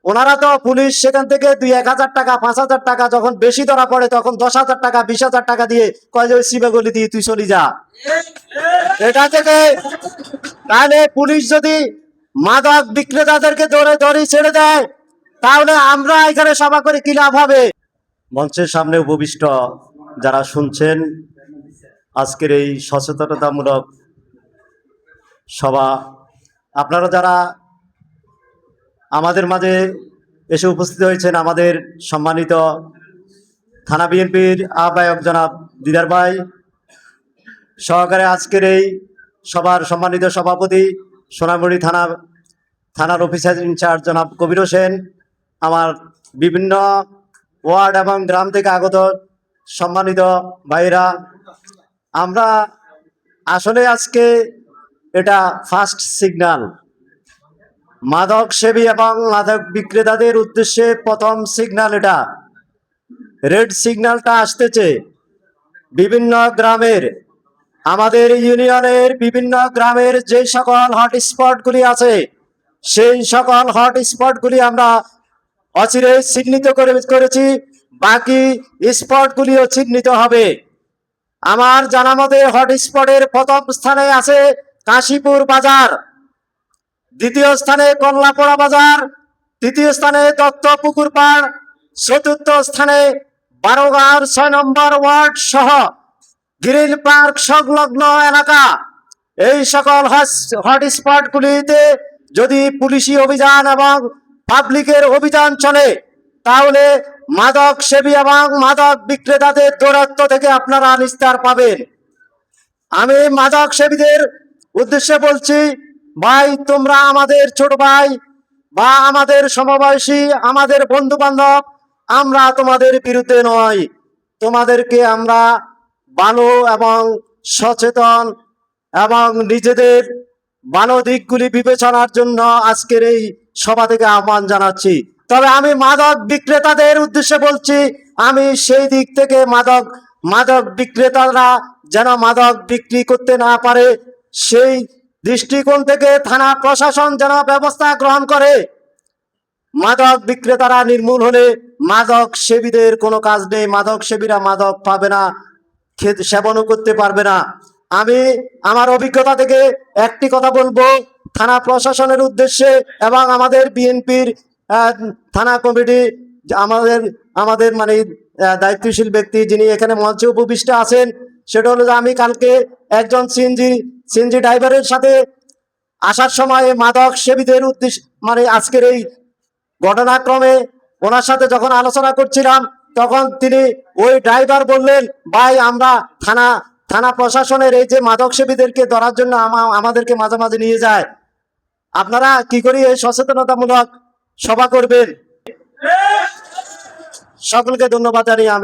ওনারা তো পুলিশ সেখান থেকে 1,000 টাকা 5,000 টাকা, যখন বেশি ধরা পড়ে তখন 10,000 টাকা 20,000 টাকা দিয়ে কয় যে ওই সিবেগলি দিয়ে তুই চলে যা। এটা থেকে তাহলে পুলিশ যদি মাদক বিক্রেতাদেরকে ধরে ছেড়ে দেয়, তাহলে আমরা এখানে সভা করে কি লাভ হবে? মঞ্চের সামনে উপবিষ্ট যারা শুনছেন আজকের এই সচেতনতামূলক সভা, আপনারা যারা আমাদের মাঝে এসে উপস্থিত হয়েছেন, আমাদের সম্মানিত থানা বিএনপির আহ্বায়ক জনাব দিদার ভাই সহকারে আজকের এই সভার সম্মানিত সভাপতি সোনামুড়ি থানার অফিসার ইনচার্জ জনাব কবির হোসেন, আমার বিভিন্ন ওয়ার্ড এবং গ্রাম থেকে আগত সম্মানিত ভাইরা, আমরা আসলে আজকে এটা ফার্স্ট সিগন্যাল, মাদক সেবী এবং মাদক বিক্রেতাদের উদ্দেশ্যে প্রথম সিগন্যাল। এটা রেড সিগন্যালটা আসতেছে বিভিন্ন গ্রামের, আমাদের ইউনিয়নের বিভিন্ন গ্রামের যে সকল হটস্পটগুলি আছে, সেই সকল হটস্পটগুলি আমরা অচিরে চিহ্নিত করেছি, বাকি স্পটগুলিও চিহ্নিত হবে। আমার জানা মতে হটস্পটের প্রথম স্থানে আছে কাশীপুর বাজার, দ্বিতীয় স্থানে কল্লাপড়া বাজার, তৃতীয় স্থানে দত্তপুকুর পাড়, চতুর্থ স্থানে 12 6 নম্বর ওয়ার্ড সহ গ্রিন পার্ক সংলগ্ন এলাকা। এই সকল হটস্পটগুলিতে যদি পুলিশি অভিযান এবং পাবলিকের অভিযান চলে, তাহলে মাদক সেবী এবং মাদক বিক্রেতাদের দৌরাত্ম্য থেকে আপনারা নিস্তার পাবেন। আমি মাদক সেবীদের উদ্দেশ্যে বলছি, ভাই তোমরা আমাদের ছোট ভাই বা আমাদের সমবয়সী, আমাদের বন্ধু বান্ধব, আমরা তোমাদের বিরুদ্ধে নয়, তোমাদেরকে আমরা ভালো এবং সচেতন এবং নিজেদের ভালো দিকগুলি বিবেচনার জন্য আজকের এই সভা থেকে আহ্বান জানাচ্ছি। তবে আমি মাদক বিক্রেতাদের উদ্দেশ্যে বলছি, আমি সেই দিক থেকে মাদক বিক্রেতারা যেন মাদক বিক্রি করতে না পারে, সেই দৃষ্টিকোণ থেকে থানা প্রশাসন যেন ব্যবস্থা গ্রহণ করে। মাদক বিক্রেতারা নির্মূল হলে মাদক সেবীদের কোনো কাজ নেই, মাদক সেবীরা মাদক পাবে না, সেবনও করতে পারবে না। আমি আমার অভিজ্ঞতা থেকে একটি কথা বলবো থানা প্রশাসনের উদ্দেশ্যে এবং আমাদের বিএনপির থানা কমিটি, আমাদের মানে দায়িত্বশীল ব্যক্তি যিনি এখানে মঞ্চে উপবিষ্ট আছেন, সেটা হলো যে আমি কালকে একজন সিএনজি ড্রাইভারের সাথে আসার সময় মাদক সেবীদের উদ্দেশ্য মানে আজকের এই ঘটনাক্রমে ওনার সাথে যখন আলোচনা করছিলাম, তখন তিনি ওই ড্রাইভার বললেন, ভাই আমরা থানা প্রশাসনের এই যে মাদক সেবীদেরকে ধরার জন্য আমাদেরকে মাঝে মাঝে নিয়ে যায়, আপনারা কি করি এই সচেতনতামূলক সভা করবেন। সকলকে ধন্যবাদ জানিয়ে আমি